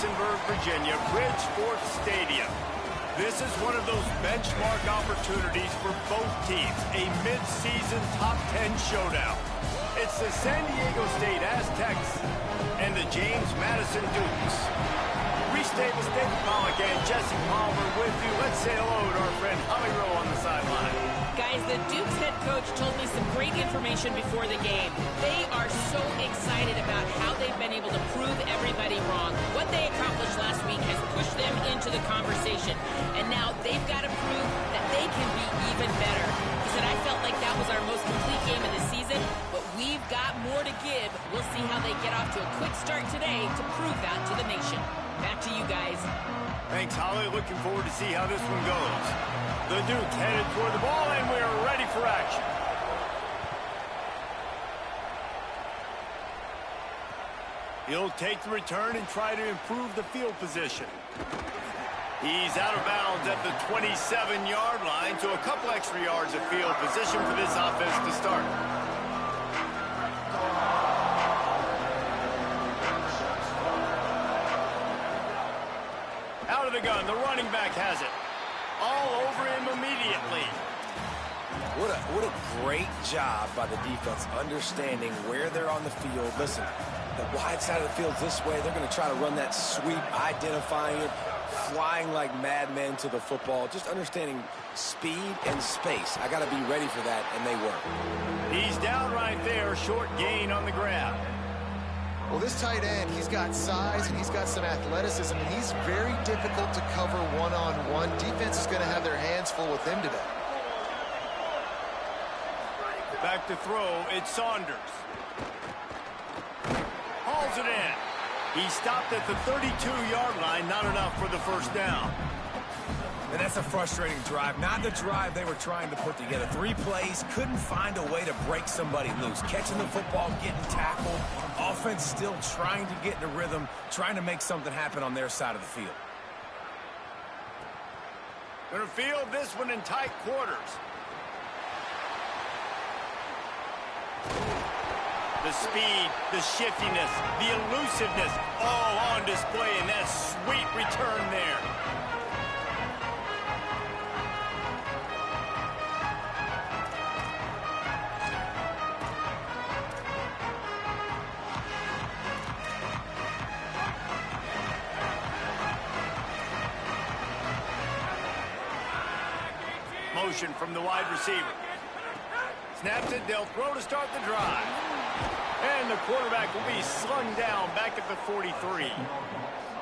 Harrisonburg, Virginia, Bridgeport Stadium. This is one of those benchmark opportunities for both teams, a mid-season top 10 showdown. It's the San Diego State Aztecs and the James Madison Dukes. Reese Davis, David Pollock, and Jesse Palmer with you. Let's say hello to our friend Holly Rowe on the sideline. Guys, the Dukes head coach told me some great information before the game. They are so excited about how they've been able to prove everybody wrong. What they accomplished last week has pushed them into the conversation. And now they've got to prove that they can be even better. He said, I felt like that was our most complete game of the season, but we've got more to give. We'll see how they get off to a quick start today to prove that to the nation. Back to you guys. Thanks, Holly. Looking forward to see how this one goes. The Dukes headed toward the ball, and we are ready for action. He'll take the return and try to improve the field position. He's out of bounds at the 27-yard line, so a couple extra yards of field position for this offense to start. Out of the gun, the running back has it. All over him immediately. What a great job by the defense understanding where they're on the field. Listen, the wide side of the field's this way. They're going to try to run that sweep, identifying it, flying like madmen to the football, just understanding speed and space. I got to be ready for that, and they were. He's down right there, short gain on the grab. Well, this tight end, he's got size and he's got some athleticism, and he's very difficult to cover one-on-one. Defense is going to have their hands full with him today. Back to throw, it's Saunders. Hauls it in. He stopped at the 32-yard line, not enough for the first down. And that's a frustrating drive. Not the drive they were trying to put together. 3 plays, couldn't find a way to break somebody loose. Catching the football, getting tackled. Offense still trying to get in a rhythm, trying to make something happen on their side of the field. Gonna field this one in tight quarters. The speed, the shiftiness, the elusiveness, all on display in that sweet return there. Motion from the wide receiver. Snaps it, they'll throw to start the drive. And the quarterback will be slung down back at the 43.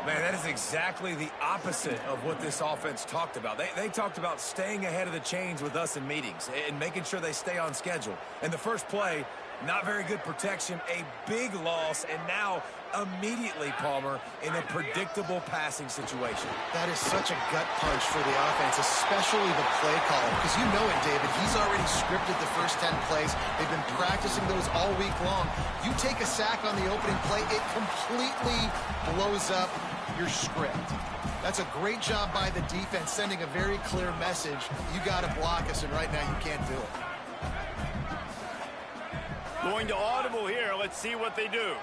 Man, that is exactly the opposite of what this offense talked about. They talked about staying ahead of the chains with us in meetings and making sure they stay on schedule. And the first play, not very good protection, a big loss, and now immediately, Palmer, in a predictable passing situation. That is such a gut punch for the offense, especially the play caller, because you know it, David. He's already scripted the first 10 plays. They've been practicing those all week long. You take a sack on the opening play, it completely blows up your script. That's a great job by the defense, sending a very clear message. You got to block us, and right now you can't do it. Going to audible here. Let's see what they do.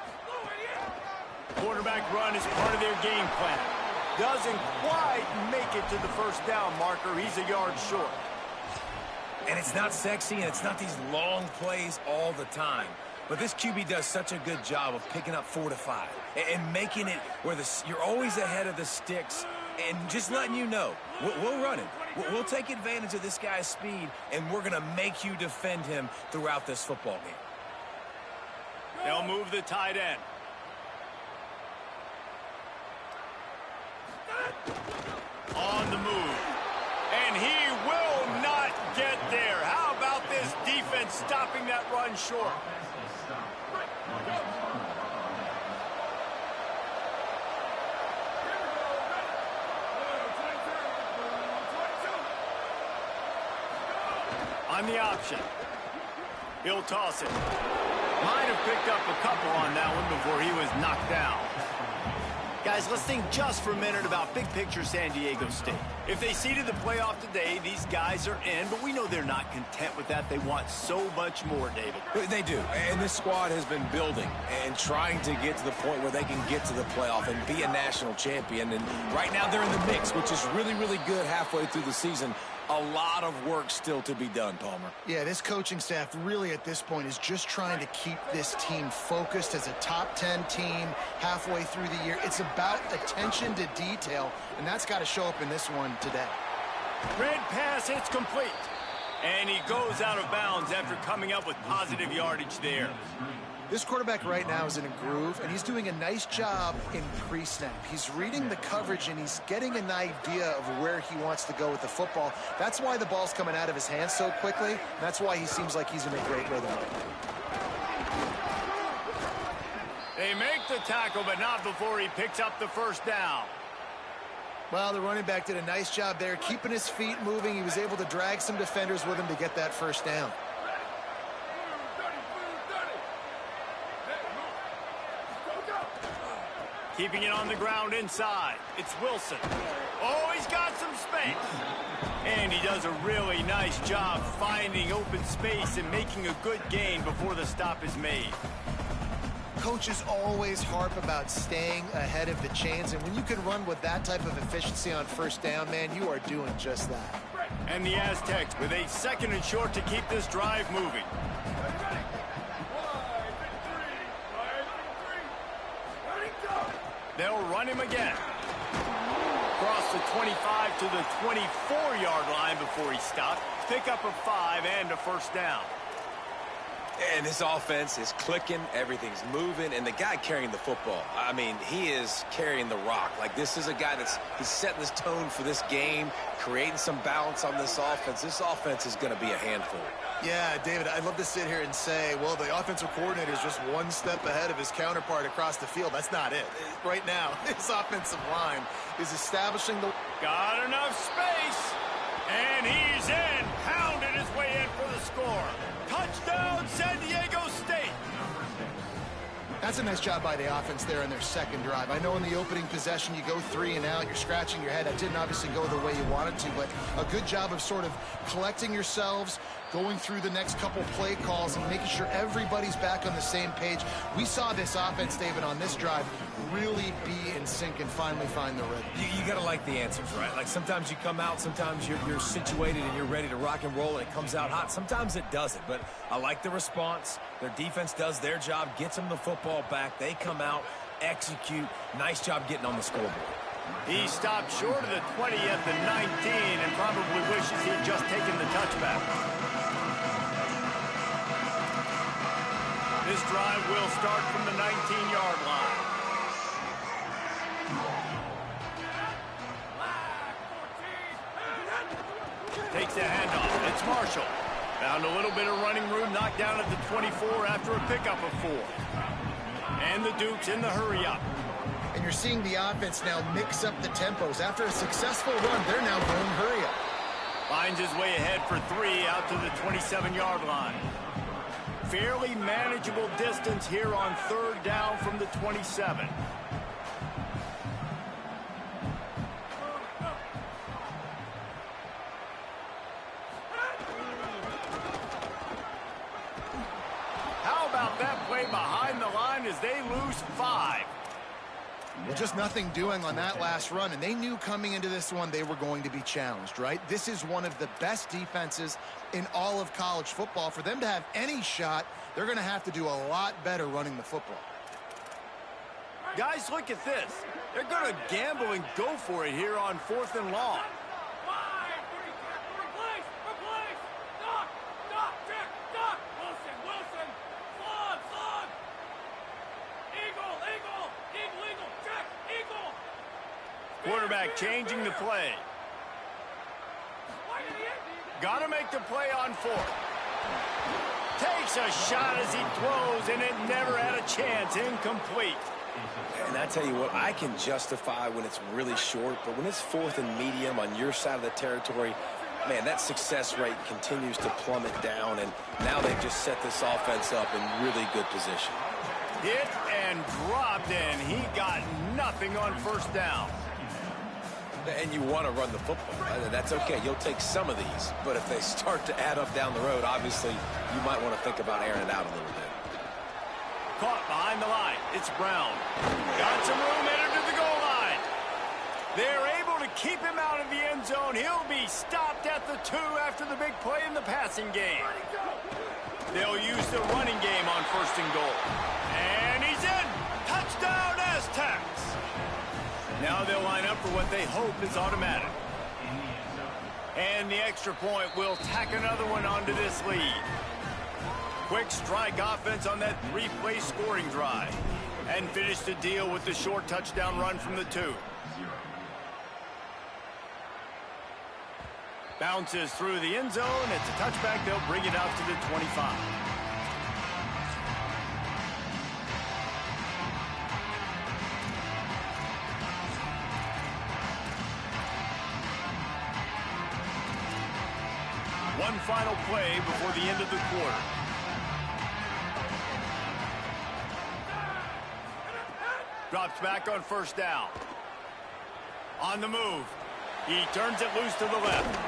Quarterback run is part of their game plan. Doesn't quite make it to the first down marker. He's a yard short. And it's not sexy, and it's not these long plays all the time. But this QB does such a good job of picking up 4 to 5 and making it where you're always ahead of the sticks and just letting you know, we'll run it. We'll take advantage of this guy's speed, and we're going to make you defend him throughout this football game. They'll move the tight end. On the move. And he will not get there. How about this defense stopping that run short? On the option. He'll toss it. Might have picked up a couple on that one before he was knocked down. Guys, let's think just for a minute about big picture San Diego State. If they seeded the playoff today, these guys are in, but we know they're not content with that. They want so much more, David. They do, and this squad has been building and trying to get to the point where they can get to the playoff and be a national champion. And right now they're in the mix, which is really, really good halfway through the season. A lot of work still to be done, Palmer. Yeah, this coaching staff really at this point is just trying to keep this team focused as a top 10 team halfway through the year. It's about attention to detail, and that's got to show up in this one today. Red pass, it's complete. And he goes out of bounds after coming up with positive yardage there. This quarterback right now is in a groove, and he's doing a nice job in pre-snap. He's reading the coverage, and he's getting an idea of where he wants to go with the football. That's why the ball's coming out of his hands so quickly. And that's why he seems like he's in a great rhythm. They make the tackle, but not before he picks up the first down. Well, the running back did a nice job there, keeping his feet moving. He was able to drag some defenders with him to get that first down. Keeping it on the ground inside. It's Wilson. Oh, he's got some space. And he does a really nice job finding open space and making a good gain before the stop is made. Coaches always harp about staying ahead of the chains, and when you can run with that type of efficiency on first down, man, you are doing just that. And the Aztecs with a 2nd and short to keep this drive moving. They'll run him again. Across the 25 to the 24-yard line before he stopped. Pick up a 5 and a first down. And this offense is clicking, everything's moving, and the guy carrying the football, I mean, he is carrying the rock. Like, this is a guy he's setting this tone for this game, creating some balance on this offense. This offense is going to be a handful. Yeah, David, I'd love to sit here and say, well, the offensive coordinator is just one step ahead of his counterpart across the field. That's not it. Right now, his offensive line is establishing the... Got enough space, and he's in. Pounded his way in for the score. Touchdown, San Diego State. That's a nice job by the offense there in their second drive. I know in the opening possession you go 3 and out, you're scratching your head. That didn't obviously go the way you wanted to, but a good job of sort of collecting yourselves, going through the next couple play calls and making sure everybody's back on the same page. We saw this offense, David, on this drive really be in sync and finally find the rhythm. You got to like the answers, right? Like sometimes you come out, sometimes you're situated and you're ready to rock and roll and it comes out hot. Sometimes it doesn't, but I like the response. Their defense does their job, gets them the football back. They come out, execute. Nice job getting on the scoreboard. He stopped short of the 20 at the 19 and probably wishes he'd just taken the touchback. This drive will start from the 19-yard line. Takes the handoff. It's Marshall. Found a little bit of running room, knocked down at the 24 after a pickup of 4. And the Dukes in the hurry-up. And you're seeing the offense now mix up the tempos. After a successful run, they're now going hurry-up. Finds his way ahead for 3 out to the 27-yard line. Fairly manageable distance here on 3rd down from the 27. How about that play behind the line as they lose 5? Well, just nothing doing on that last run, and they knew coming into this one they were going to be challenged, right? This is one of the best defenses in all of college football. For them to have any shot, they're going to have to do a lot better running the football. Guys, look at this. They're going to gamble and go for it here on 4th and long. Quarterback changing the play. Got to make the play on 4th. Takes a shot as he throws, and it never had a chance. Incomplete. And I tell you what, I can justify when it's really short, but when it's 4th and medium on your side of the territory, man, that success rate continues to plummet down, and now they've just set this offense up in really good position. Hit and dropped, and he got nothing on first down. And you want to run the football. That's okay. You'll take some of these. But if they start to add up down the road, obviously, you might want to think about airing it out a little bit. Caught behind the line. It's Brown. Got some room, headed to the goal line. They're able to keep him out of the end zone. He'll be stopped at the 2 after the big play in the passing game. They'll use the running game on first and goal. And he's in. Touchdown, Aztecs. Now they'll line up for what they hope is automatic. And the extra point will tack another one onto this lead. Quick strike offense on that 3-play scoring drive. And finish the deal with the short touchdown run from the 2. Bounces through the end zone. It's a touchback. They'll bring it out to the 25. One final play before the end of the quarter. Drops back on first down. On the move. He turns it loose to the left.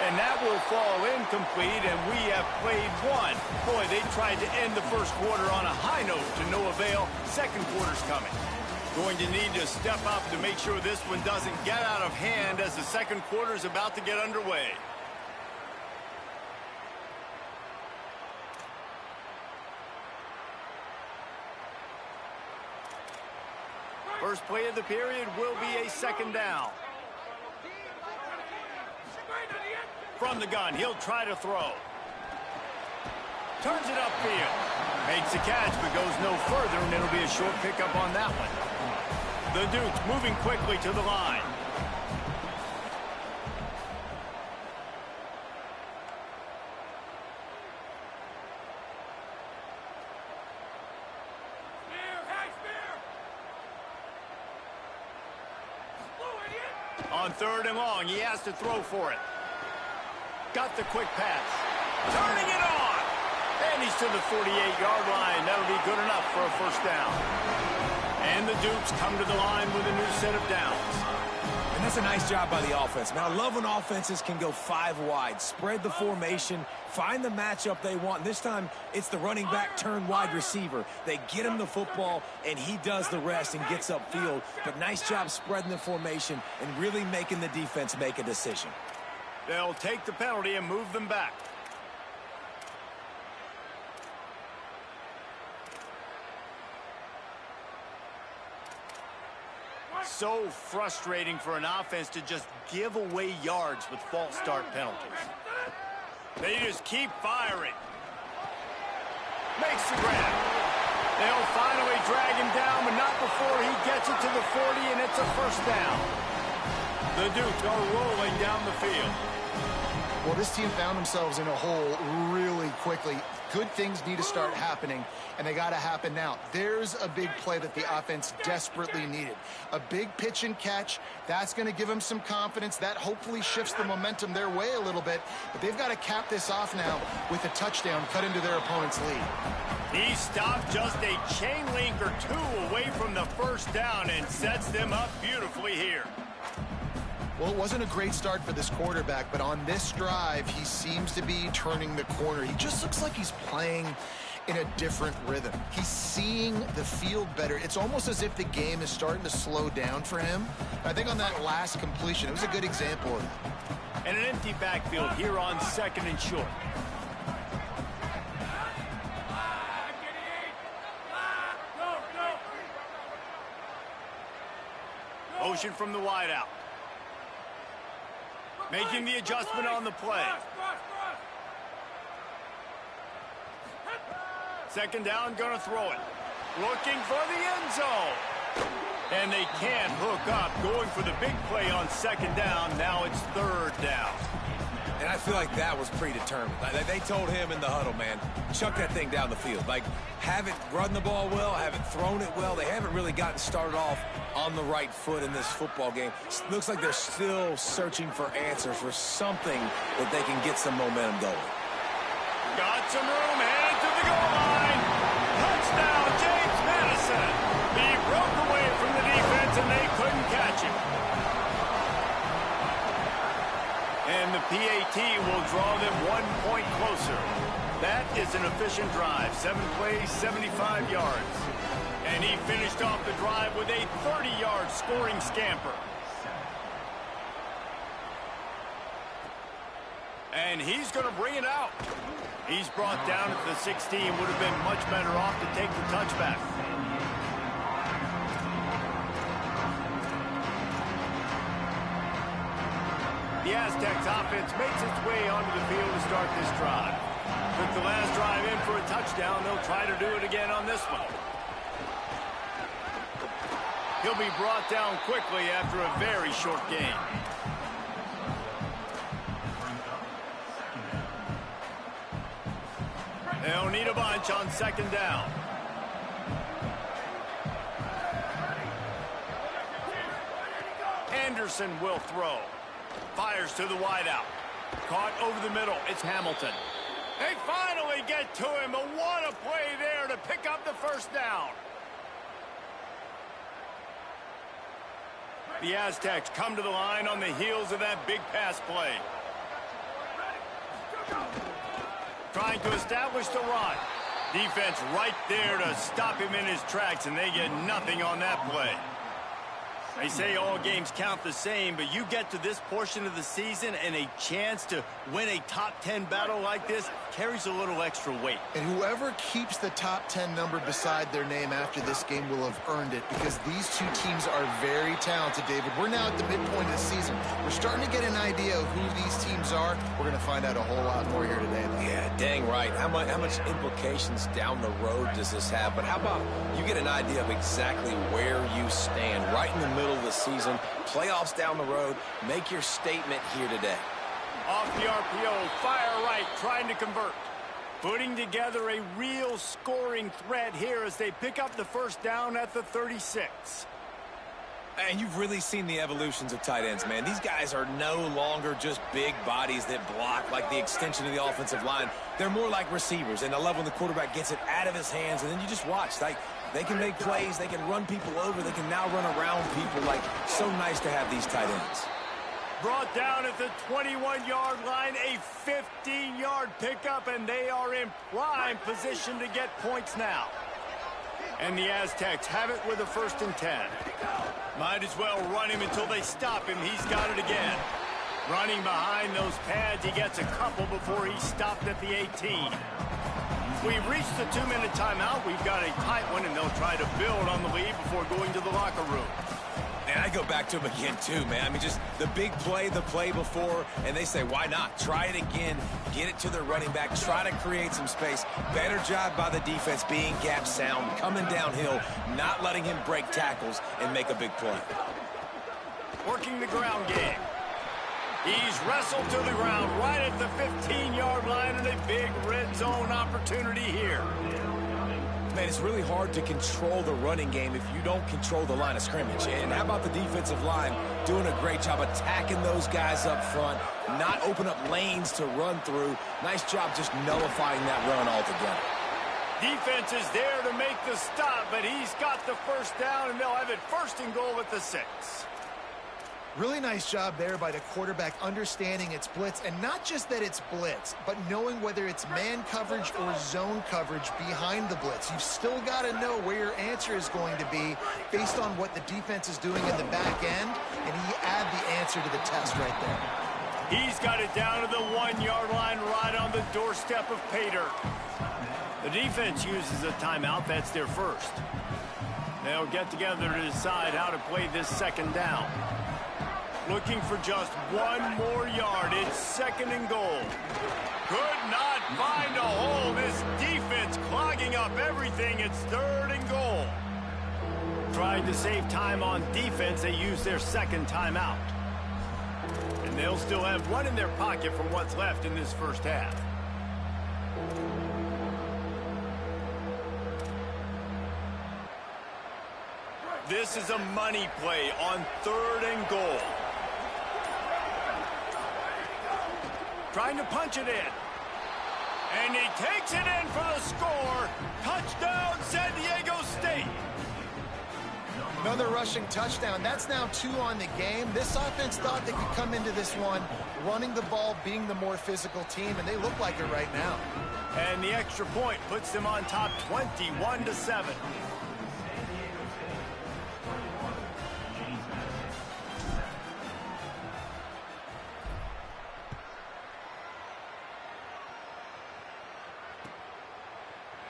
And that will fall incomplete, and we have played one. Boy, they tried to end the first quarter on a high note to no avail. Second quarter's coming. Going to need to step up to make sure this one doesn't get out of hand as the second quarter is about to get underway. First play of the period will be a second down. From the gun, he'll try to throw. Turns it upfield. Makes the catch, but goes no further, and it'll be a short pickup on that one. The Dukes moving quickly to the line. On third and long, he has to throw for it. Got the quick pass. Turning it on. And he's to the 48-yard line. That'll be good enough for a first down. And the Dukes come to the line with a new set of downs. And that's a nice job by the offense. Man, I love when offenses can go 5 wide, spread the formation, find the matchup they want. This time, it's the running back turned wide receiver. They get him the football, and he does the rest and gets upfield. But nice job spreading the formation and really making the defense make a decision. They'll take the penalty and move them back. So frustrating for an offense to just give away yards with false start penalties. They just keep firing. Makes the grab. They'll finally drag him down, but not before he gets it to the 40, and it's a first down. The Dukes are rolling down the field. Well, this team found themselves in a hole really quickly. Good things need to start happening, and they got to happen now. There's a big play that the offense desperately needed. A big pitch and catch. That's going to give them some confidence. That hopefully shifts the momentum their way a little bit. But they've got to cap this off now with a touchdown cut into their opponent's lead. He stopped just a chain link or 2 away from the first down and sets them up beautifully here. Well, it wasn't a great start for this quarterback, but on this drive, he seems to be turning the corner. He just looks like he's playing in a different rhythm. He's seeing the field better. It's almost as if the game is starting to slow down for him. I think on that last completion, it was a good example of that. And an empty backfield here on second and short. Motion from the wideout. Making the adjustment on the play. Second down, gonna throw it. Looking for the end zone. And they can't hook up. Going for the big play on second down. Now it's third down. And I feel like that was predetermined. They told him in the huddle, man, chuck that thing down the field. Like, haven't run the ball well, haven't thrown it well. They haven't really gotten started off on the right foot in this football game. Looks like they're still searching for answers, for something that they can get some momentum going. Got some room, headed to the goal line. Touchdown, James. That is an efficient drive. 7 plays, 75 yards. And he finished off the drive with a 30-yard scoring scamper. And he's going to bring it out. He's brought down at the 16. Would have been much better off to take the touchback. The Aztecs offense makes its way onto the field to start this drive. Took the last drive in for a touchdown. They'll try to do it again on this one. He'll be brought down quickly after a very short game. They'll need a bunch on second down. Anderson will throw. Fires to the wideout. Caught over the middle. It's Hamilton. They finally get to him, but what a play there to pick up the first down. The Aztecs come to the line on the heels of that big pass play. Trying to establish the run. Defense right there to stop him in his tracks, and they get nothing on that play. They say all games count the same, but you get to this portion of the season and a chance to win a top 10 battle like this carries a little extra weight. And whoever keeps the top 10 number beside their name after this game will have earned it, because these two teams are very talented, David. We're now at the midpoint of the season. We're starting to get an idea of who these teams are. We're going to find out a whole lot more here today, though. Yeah, dang right. How much implications down the road does this have? But how about you get an idea of exactly where you stand right in the middle of the season, playoffs down the road, make your statement here today. Off the RPO, fire right, trying to convert. Putting together a real scoring threat here as they pick up the first down at the 36. And you've really seen the evolutions of tight ends, man. These guys are no longer just big bodies that block like the extension of the offensive line. They're more like receivers, and I love when the quarterback gets it out of his hands, and then you just watch. Like, they can make plays, they can run people over, they can now run around people. Like, so nice to have these tight ends. Brought down at the 21-yard line, a 15-yard pickup, and they are in prime position to get points now. And the Aztecs have it with a 1st and 10. Might as well run him until they stop him. He's got it again. Running behind those pads, he gets a couple before he stopped at the 18. We've reached the 2-minute timeout. We've got a tight one, and they'll try to build on the lead before going to the locker room. And I go back to him again, too, man. I mean, just the big play, the play before, and they say, why not? Try it again, get it to their running back, try to create some space. Better job by the defense being gap sound, coming downhill, not letting him break tackles and make a big play. Working the ground game. He's wrestled to the ground right at the 15-yard line, and a big red zone opportunity here. Man, it's really hard to control the running game if you don't control the line of scrimmage. And how about the defensive line doing a great job attacking those guys up front, not open up lanes to run through. Nice job just nullifying that run altogether. Defense is there to make the stop, but he's got the first down, and they'll have it 1st and goal at the 6. Really nice job there by the quarterback understanding it's blitz, and not just that it's blitz, but knowing whether it's man coverage or zone coverage behind the blitz. You've still got to know where your answer is going to be based on what the defense is doing in the back end, and he add the answer to the test right there. He's got it down to the 1-yard line right on the doorstep of Pater. The defense uses a timeout. That's their first. They'll get together to decide how to play this second down. Looking for just 1 more yard. It's 2nd and goal. Could not find a hole. This defense clogging up everything. It's 3rd and goal. Trying to save time on defense, they use their 2nd timeout. And they'll still have one in their pocket from what's left in this first half. This is a money play on 3rd and goal. Trying to punch it in. And he takes it in for the score. Touchdown, San Diego State. Another rushing touchdown. That's now 2 on the game. This offense thought they could come into this one running the ball, being the more physical team, and they look like it right now. And the extra point puts them on top 21-7.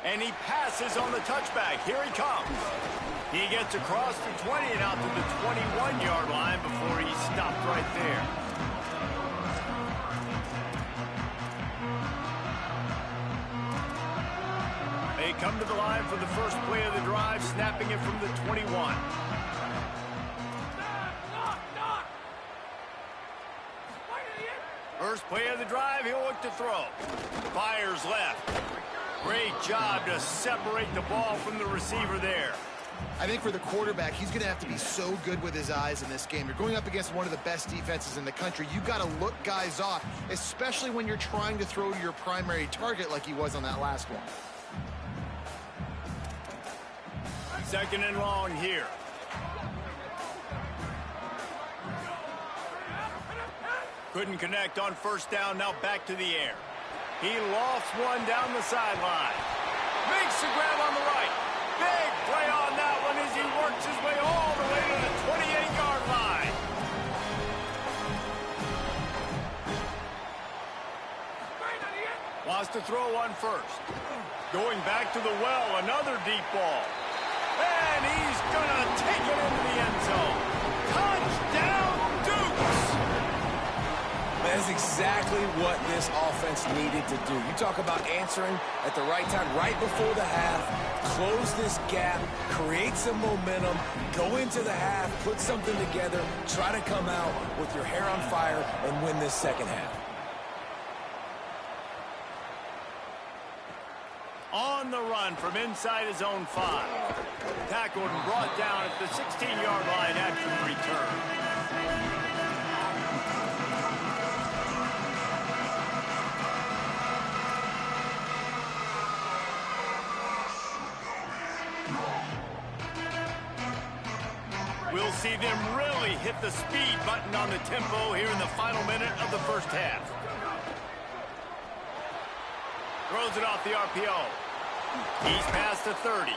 And he passes on the touchback. Here he comes. He gets across the 20 and out to the 21-yard line before he stopped right there. They come to the line for the first play of the drive, snapping it from the 21. First play of the drive, he'll look to throw. Fires left. Great job to separate the ball from the receiver there. I think for the quarterback, he's going to have to be so good with his eyes in this game. You're going up against one of the best defenses in the country. You've got to look guys off, especially when you're trying to throw to your primary target like he was on that last one. Second and long here. Couldn't connect on first down, now back to the air. He lofts one down the sideline. Makes the grab on the right. Big play on that one as he works his way all the way to the 28-yard line. Wants to throw on first. Going back to the well, another deep ball. And he's going to take it into the end zone. Touchdown, Dukes! That's exactly what this offense needed to do. You talk about answering at the right time, right before the half, close this gap, create some momentum, go into the half, put something together, try to come out with your hair on fire and win this second half. On the run from inside his own 5. Tackled and brought down at the 16-yard line after the return. We'll see them really hit the speed button on the tempo here in the final minute of the first half. Throws it off the RPO. He's past the 30.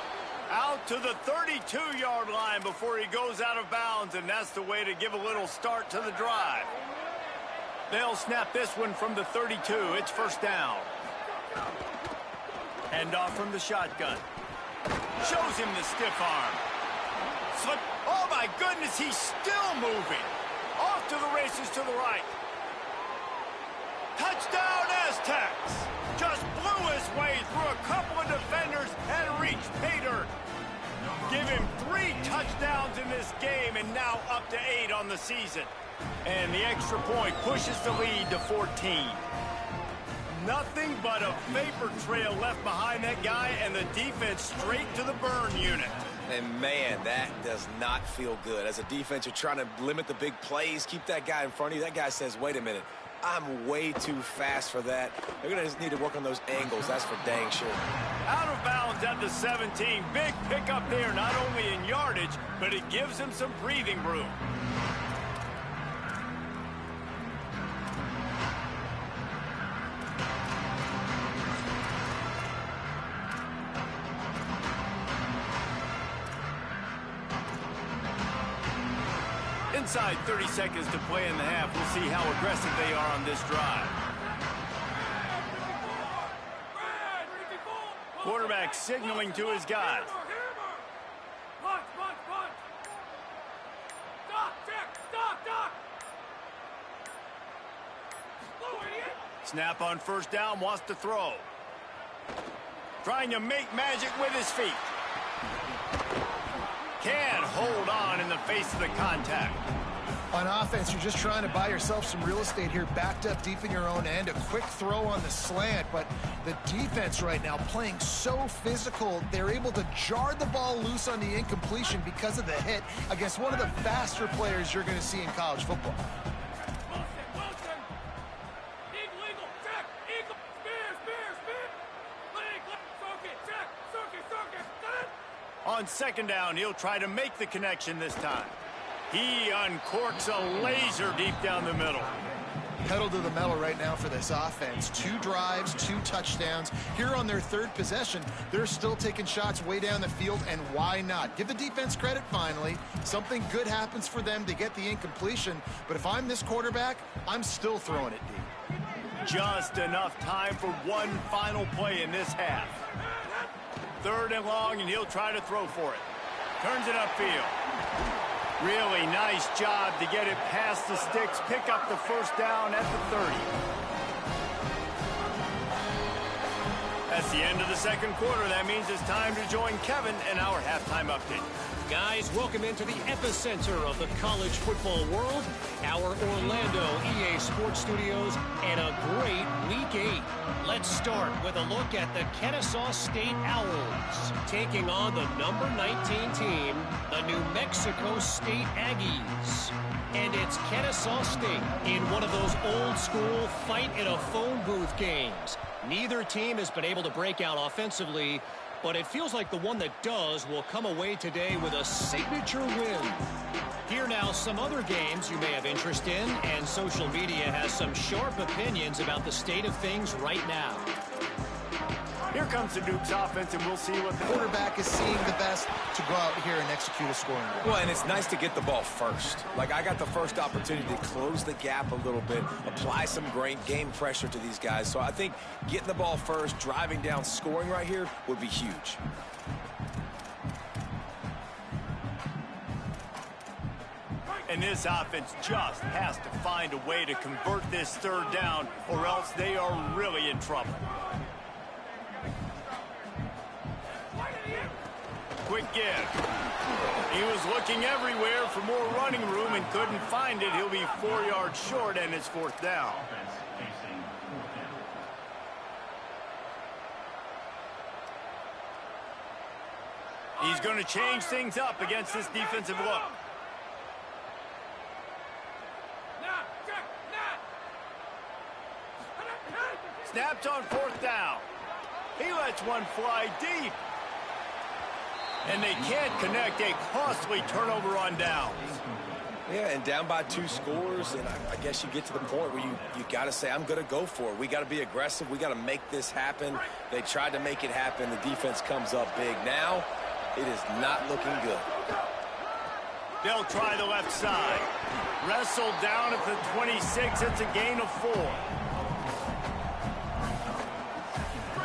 Out to the 32-yard line before he goes out of bounds, and that's the way to give a little start to the drive. They'll snap this one from the 32. It's first down. Hand off from the shotgun. Shows him the stiff arm. Slip. Oh, my goodness, he's still moving. Off to the races to the right. Touchdown, Aztecs. Just blew his way through a couple of defenders and reached pay dirt. Give him 3 touchdowns in this game and now up to 8 on the season. And the extra point pushes the lead to 14. Nothing but a vapor trail left behind that guy, and the defense straight to the burn unit. And, man, that does not feel good. As a defense, you're trying to limit the big plays, keep that guy in front of you. That guy says, wait a minute, I'm way too fast for that. They're going to just need to work on those angles. That's for dang sure. Out of bounds at the 17. Big pickup there, not only in yardage, but it gives him some breathing room. Inside 30 seconds to play in the half. We'll see how aggressive they are on this drive. Quarterback signaling to his guys. Snap on first down, wants to throw. Trying to make magic with his feet. Can't hold on in the face of the contact. On offense, you're just trying to buy yourself some real estate here, backed up deep in your own end. A quick throw on the slant, but the defense right now playing so physical, they're able to jar the ball loose on the incompletion because of the hit against one of the faster players you're going to see in college football. On second down, he'll try to make the connection this time. He uncorks a laser deep down the middle. Pedal to the metal right now for this offense. 2 drives, 2 touchdowns. Here on their 3rd possession, they're still taking shots way down the field, and why not? Give the defense credit finally. Something good happens for them to get the incompletion, but if I'm this quarterback, I'm still throwing it deep. Just enough time for one final play in this half. 3rd and long, and he'll try to throw for it. Turns it upfield. Really nice job to get it past the sticks, pick up the first down at the 30. That's the end of the second quarter. That means it's time to join Kevin in our halftime update. Guys, welcome into the epicenter of the college football world, our Orlando EA Sports Studios, and a great Week 8. Let's start with a look at the Kennesaw State Owls, taking on the number 19 team, the New Mexico State Aggies. And it's Kennesaw State in one of those old-school fight-in-a-phone booth games. Neither team has been able to break out offensively, but it feels like the one that does will come away today with a signature win. Here now, some other games you may have interest in, and social media has some sharp opinions about the state of things right now. Here comes the Duke's offense, and we'll see what the Quarterback is seeing the best to go out here and execute a scoring drive. Well, and it's nice to get the ball first. Like, I got the first opportunity to close the gap a little bit, apply some great game pressure to these guys. So I think getting the ball first, driving down, scoring right here would be huge. And this offense just has to find a way to convert this 3rd down, or else they are really in trouble. Quick give. He was looking everywhere for more running room and couldn't find it. He'll be 4 yards short, and it's 4th down. He's going to change things up against this defensive look. Snapped on 4th down. He lets one fly deep. And they can't connect. A costly turnover on downs. Yeah, and down by 2 scores, and I guess you get to the point where you got to say, I'm going to go for it. We got to be aggressive. We got to make this happen. They tried to make it happen. The defense comes up big. Now, it is not looking good. They'll try the left side. Wrestled down at the 26. It's a gain of 4.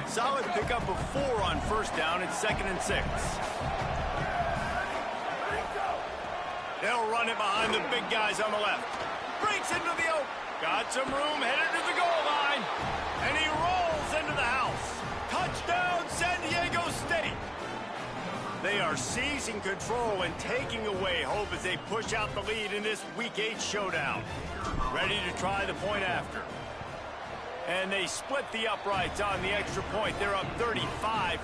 Solid pickup of 4 on 1st down. It's 2nd and 6. They'll run it behind the big guys on the left. Breaks into the open. Got some room, headed to the goal line. And he rolls into the house. Touchdown, San Diego State. They are seizing control and taking away hope as they push out the lead in this Week 8 showdown. Ready to try the point after. And they split the uprights on the extra point. They're up 35-14.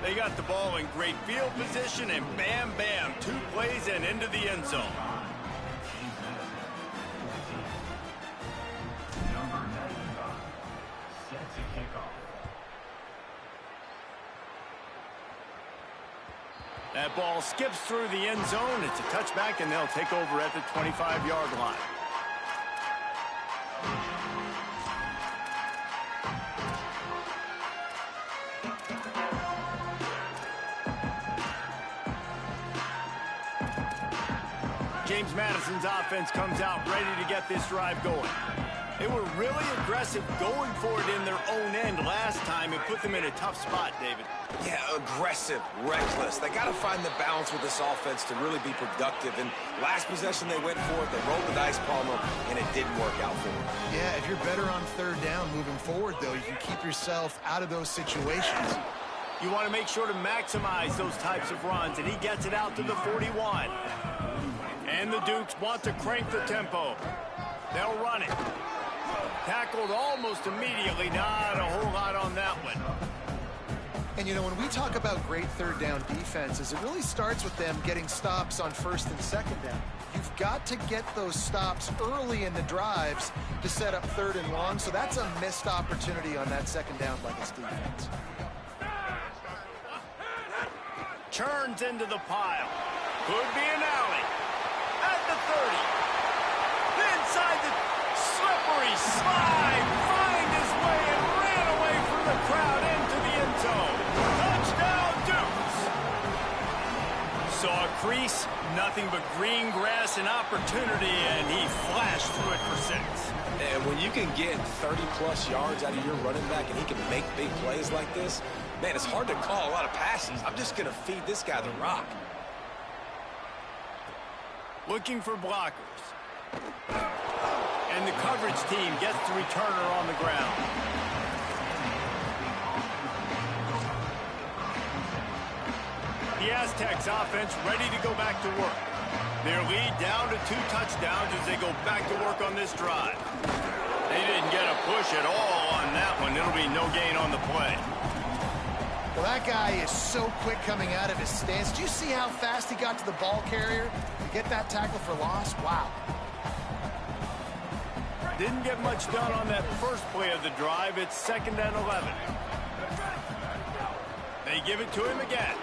They got the ball in great field position, and bam, bam, 2 plays and into the end zone. That ball skips through the end zone. It's a touchback, and they'll take over at the 25-yard line. James Madison's offense comes out ready to get this drive going. They were really aggressive going for it in their own end last time and put them in a tough spot, David. Yeah, aggressive, reckless. They got to find the balance with this offense to really be productive. And last possession they went for it, they rolled the dice, Palmer, and it didn't work out for them. Yeah, if you're better on 3rd down moving forward, though, you can keep yourself out of those situations. You want to make sure to maximize those types of runs, and he gets it out to the 41. And the Dukes want to crank the tempo. They'll run it. Tackled almost immediately. Not a whole lot on that one. And, you know, when we talk about great 3rd down defenses, it really starts with them getting stops on 1st and 2nd down. You've got to get those stops early in the drives to set up 3rd and long, so that's a missed opportunity on that 2nd down by this defense. churns into the pile. Could be an alley. At the 30. Inside the slippery slide. Find his way and ran away from the crowd into the end zone. Touchdown, Dukes. Saw a crease, nothing but green grass and opportunity, and he flashed through it for 6. And when you can get 30-plus yards out of your running back and he can make big plays like this, man, it's hard to call a lot of passes. I'm just going to feed this guy the rock. Looking for blockers. And the coverage team gets the returner on the ground. The Aztecs offense ready to go back to work. Their lead down to 2 touchdowns as they go back to work on this drive. They didn't get a push at all on that one. It'll be no gain on the play. Well, that guy is so quick coming out of his stance. Do you see how fast he got to the ball carrier to get that tackle for loss? Wow. Didn't get much done on that first play of the drive. It's 2nd and 11. They give it to him again.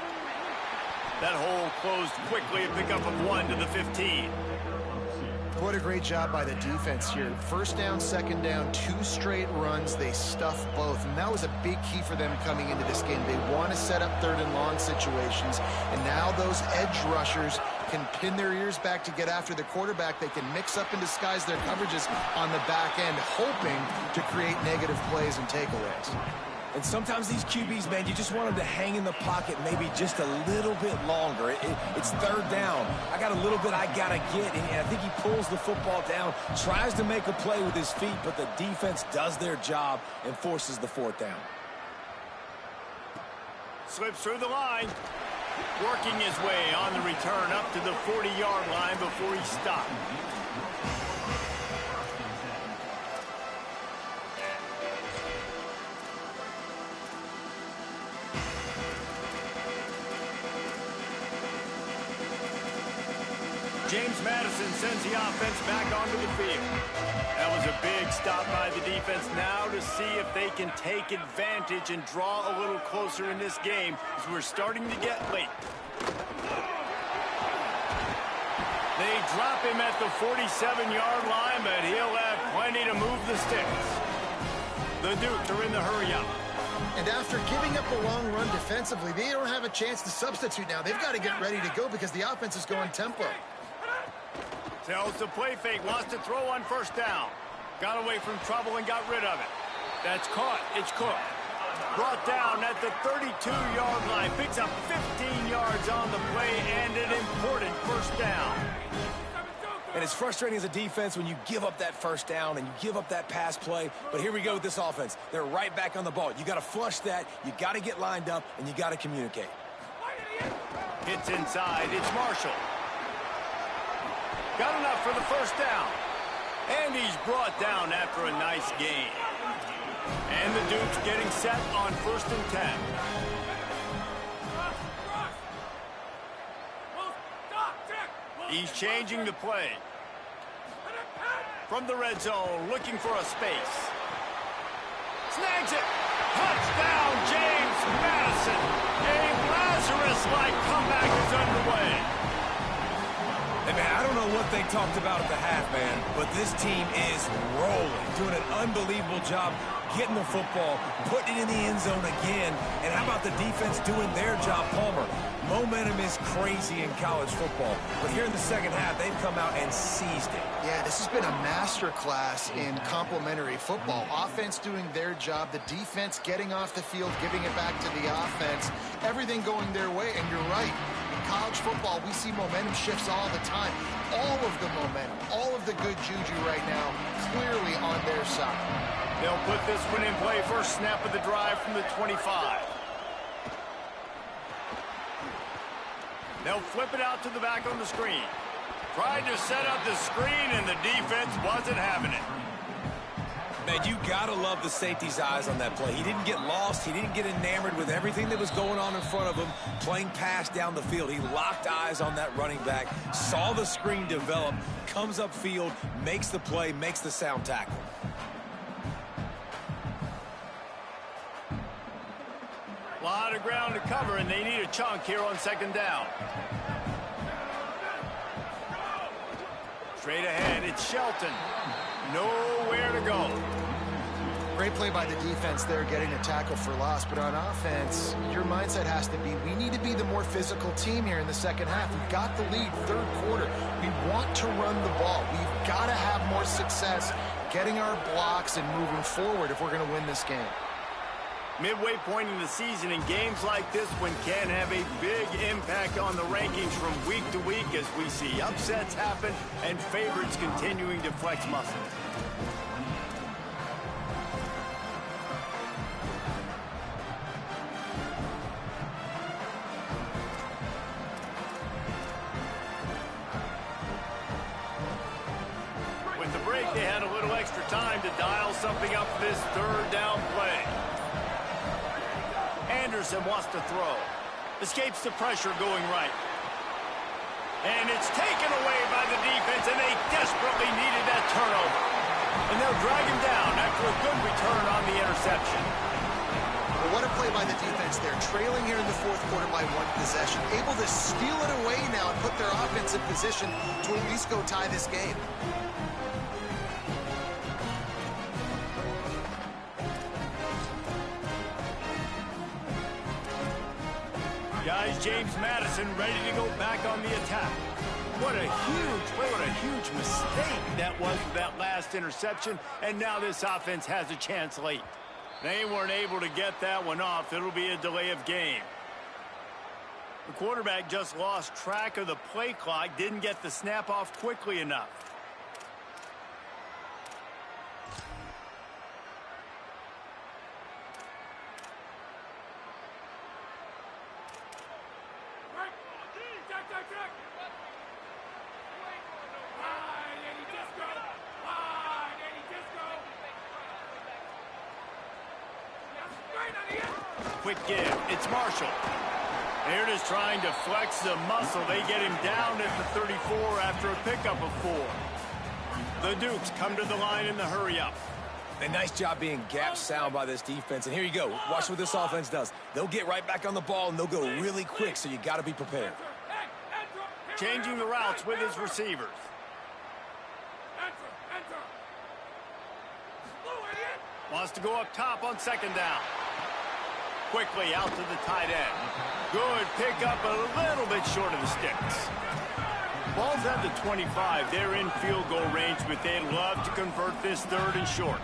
That hole closed quickly, a pickup of 1 to the 15. What a great job by the defense here. 1st down, 2nd down, 2 straight runs. They stuffed both, and that was a big key for them coming into this game. They want to set up 3rd and long situations, and now those edge rushers can pin their ears back to get after the quarterback. They can mix up and disguise their coverages on the back end, hoping to create negative plays and takeaways. And sometimes these QBs, man, you just want them to hang in the pocket maybe just a little bit longer. It's 3rd down. I got a little bit I got to get, and I think he pulls the football down, tries to make a play with his feet, but the defense does their job and forces the 4th down. Slips through the line. Working his way on the return up to the 40-yard line before he stopped. James Madison sends the offense back onto the field. That was a big stop by the defense now to see if they can take advantage and draw a little closer in this game as we're starting to get late. They drop him at the 47-yard line, but he'll have plenty to move the sticks. The Dukes are in the hurry-up. And after giving up a long run defensively, they don't have a chance to substitute now. They've got to get ready to go because the offense is going tempo. Tells the play fake, wants to throw on 1st down. Got away from trouble and got rid of it. That's caught. It's Cook. Brought down at the 32-yard line. Picks up 15 yards on the play and an important 1st down. And it's frustrating as a defense when you give up that 1st down and you give up that pass play. But here we go with this offense. They're right back on the ball. You got to flush that. You got to get lined up, and you got to communicate. Hits inside. It's Marshall. Got enough for the 1st down. And he's brought down after a nice gain. And the Dukes getting set on 1st and 10. He's changing the play. From the red zone, looking for a space. Snags it. Touchdown, James Madison. A Lazarus-like comeback is underway. Hey, man, I don't know what they talked about at the half, man, but this team is rolling, doing an unbelievable job getting the football, putting it in the end zone again, and how about the defense doing their job, Palmer? Momentum is crazy in college football, but here in the 2nd half, they've come out and seized it. Yeah, this has been a masterclass in complementary football. Offense doing their job, the defense getting off the field, giving it back to the offense, everything going their way, and you're right. College football, we see momentum shifts all the time. All of the momentum, all of the good juju right now, clearly on their side. They'll put this one in play. 1st snap of the drive from the 25. They'll flip it out to the back on the screen. Tried to set up the screen, and the defense wasn't having it. Man, you got to love the safety's eyes on that play. He didn't get lost. He didn't get enamored with everything that was going on in front of him, playing pass down the field. He locked eyes on that running back, saw the screen develop, comes upfield, makes the play, makes the sound tackle. lot of ground to cover, and they need a chunk here on second down. Straight ahead, it's Shelton. Nowhere to go. Great play by the defense there, getting a tackle for loss. But on offense, your mindset has to be, we need to be the more physical team here in the second half. We've got the lead, third quarter. We want to run the ball. We've got to have more success getting our blocks and moving forward if we're going to win this game. Midway point in the season, and games like this one can have a big impact on the rankings from week to week as we see upsets happen and favorites continuing to flex muscles. With the break, they had a little extra time to dial something up for this third down play. Anderson wants to throw. Escapes the pressure going right. And it's taken away by the defense, and they desperately needed that turnover. And they'll drag him down after a good return on the interception. Well, what a play by the defense there. Trailing here in the fourth quarter by one possession. Able to steal it away now and put their offense in position to at least go tie this game. Guys, James Madison ready to go back on the attack. What a huge play, what a huge mistake that was with that last interception, and now this offense has a chance late. They weren't able to get that one off. It'll be a delay of game. The quarterback just lost track of the play clock, didn't get the snap off quickly enough. Quick give. It's Marshall. Here it is trying to flex the muscle. They get him down at the 34 after a pickup of 4. The Dukes come to the line in the hurry-up. A nice job being gap sound by this defense. And here you go. Watch what this offense does. They'll get right back on the ball, and they'll go really quick, so you got to be prepared. Changing the routes with his receivers. Wants to go up top on second down. Quickly out to the tight end. Good pickup, a little bit short of the sticks. Ball's at the 25. They're in field goal range, but they'd love to convert this third and short.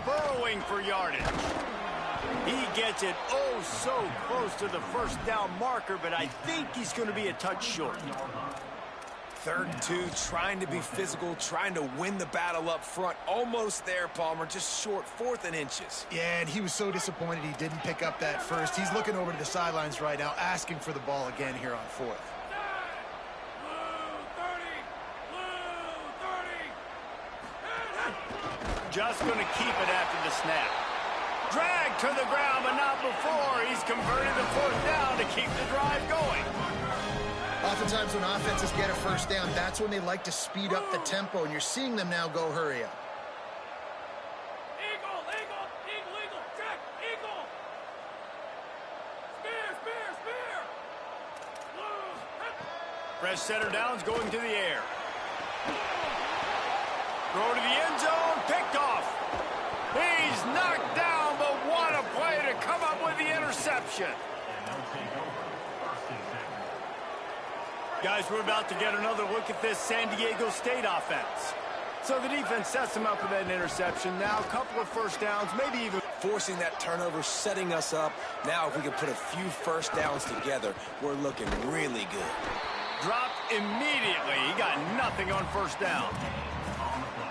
Burrowing for yardage. He gets it oh so close to the first down marker, but I think he's going to be a touch short. 3rd and 2, trying to be physical, trying to win the battle up front. Almost there, Palmer, just short, 4th and inches. Yeah, and he was so disappointed he didn't pick up that first. He's looking over to the sidelines right now, asking for the ball again here on 4th. Just going to keep it after the snap. Drag to the ground, but not before. He's converted the 4th down to keep the drive going. Oftentimes when offenses get a first down, that's when they like to speed up the tempo, and you're seeing them now go hurry up. Eagle, eagle, eagle, eagle, check, eagle. Spear. Fresh center downs going to the air. Throw to the end zone, picked off. He's knocked down, but what a play to come up with the interception. Guys, we're about to get another look at this San Diego State offense. So the defense sets them up with that interception. Now a couple of first downs, maybe even Forcing that turnover, setting us up. Now if we can put a few first downs together, we're looking really good. dropped immediately. He got nothing on first down.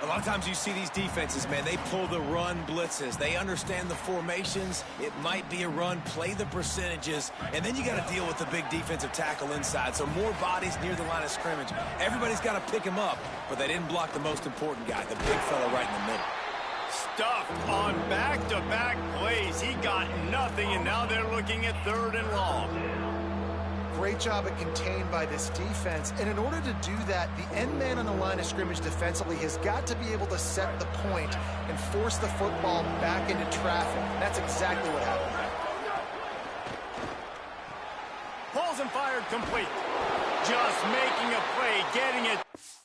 A lot of times you see these defenses, man, they pull the run blitzes. They understand the formations. It might be a run, play the percentages, and then you got to deal with the big defensive tackle inside. So more bodies near the line of scrimmage. Everybody's got to pick him up, but they didn't block the most important guy, the big fella right in the middle. Stuffed on back-to-back plays. He got nothing, and now they're looking at 3rd and long. great job at contained by this defense. And in order to do that, the end man on the line of scrimmage defensively has got to be able to set the point and force the football back into traffic. That's exactly what happened. Pulls and fired complete. Just making a play, getting it.